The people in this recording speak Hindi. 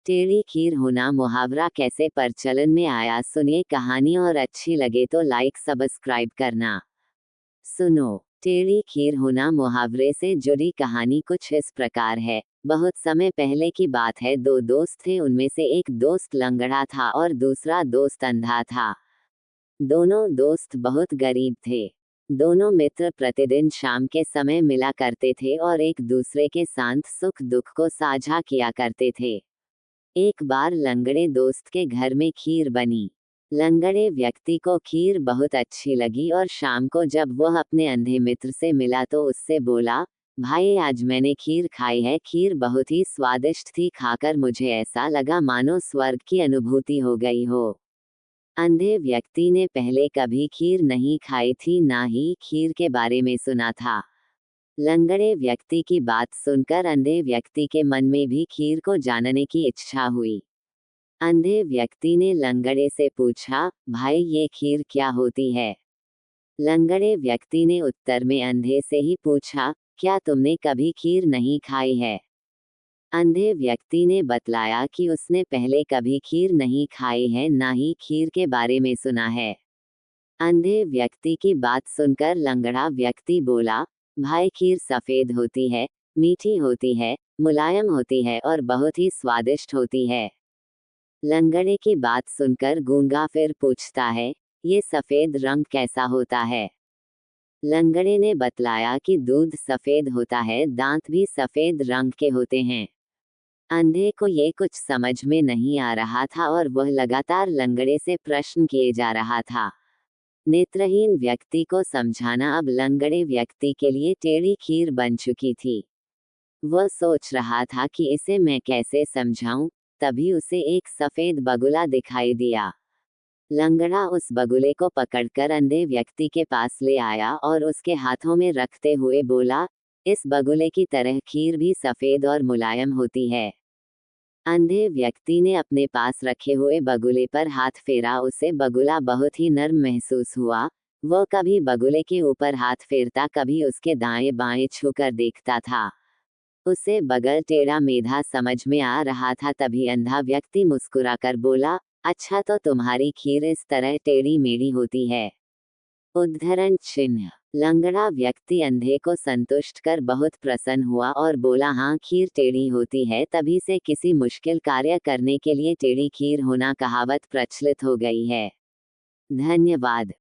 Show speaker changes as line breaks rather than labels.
टेढ़ी खीर होना मुहावरा कैसे प्रचलन में आया, सुनिए कहानी, और अच्छी लगे तो लाइक सब्सक्राइब करना। सुनो, टेढ़ी खीर होना मुहावरे से जुड़ी कहानी कुछ इस प्रकार है। बहुत समय पहले की बात है। दो दोस्त थे, उनमें से एक दोस्त लंगड़ा था और दूसरा दोस्त अंधा था। दोनों दोस्त बहुत गरीब थे। दोनों मित्र प्रतिदिन शाम के समय मिला करते थे और एक दूसरे के साथ सुख दुख को साझा किया करते थे। एक बार लंगड़े दोस्त के घर में खीर बनी। लंगड़े व्यक्ति को खीर बहुत अच्छी लगी और शाम को जब वह अपने अंधे मित्र से मिला तो उससे बोला, भाई आज मैंने खीर खाई है, खीर बहुत ही स्वादिष्ट थी, खाकर मुझे ऐसा लगा मानो स्वर्ग की अनुभूति हो गई हो। अंधे व्यक्ति ने पहले कभी खीर नहीं खाई थी, ना ही खीर के बारे में सुना था। लंगड़े व्यक्ति की बात सुनकर अंधे व्यक्ति के मन में भी खीर को जानने की इच्छा हुई। अंधे व्यक्ति ने लंगड़े से पूछा, भाई ये खीर क्या होती है? लंगड़े व्यक्ति ने उत्तर में अंधे से ही पूछा, क्या तुमने कभी खीर नहीं खाई है? अंधे व्यक्ति ने बतलाया कि उसने पहले कभी खीर नहीं खाई है, ना ही खीर के बारे में सुना है। अंधे व्यक्ति की बात सुनकर लंगड़ा व्यक्ति बोला, भाई खीर सफेद होती है, मीठी होती है, मुलायम होती है और बहुत ही स्वादिष्ट होती है। लंगड़े की बात सुनकर गूंगा फिर पूछता है, ये सफेद रंग कैसा होता है? लंगड़े ने बतलाया कि दूध सफेद होता है, दांत भी सफेद रंग के होते हैं। अंधे को ये कुछ समझ में नहीं आ रहा था और वह लगातार लंगड़े से प्रश्न किए जा रहा था। नेत्रहीन व्यक्ति को समझाना अब लंगड़े व्यक्ति के लिए टेढ़ी खीर बन चुकी थी। वह सोच रहा था कि इसे मैं कैसे समझाऊं, तभी उसे एक सफेद बगुला दिखाई दिया। लंगड़ा उस बगुले को पकड़कर अंधे व्यक्ति के पास ले आया और उसके हाथों में रखते हुए बोला, इस बगुले की तरह खीर भी सफेद और मुलायम होती है। अंधे व्यक्ति ने अपने पास रखे हुए बगुले पर हाथ फेरा, उसे बगुला बहुत ही नर्म महसूस हुआ। वह कभी बगुले के ऊपर हाथ फेरता, कभी उसके दाएं बाएं छूकर देखता था। उसे बगल टेढ़ा मेढ़ा समझ में आ रहा था। तभी अंधा व्यक्ति मुस्कुराकर बोला, अच्छा तो तुम्हारी खीर इस तरह टेढ़ी मेढ़ी होती है। उद्धरण चिन्ह। लंगड़ा व्यक्ति अंधे को संतुष्ट कर बहुत प्रसन्न हुआ और बोला, हाँ खीर टेढ़ी होती है। तभी से किसी मुश्किल कार्य करने के लिए टेढ़ी खीर होना कहावत प्रचलित हो गई है। धन्यवाद।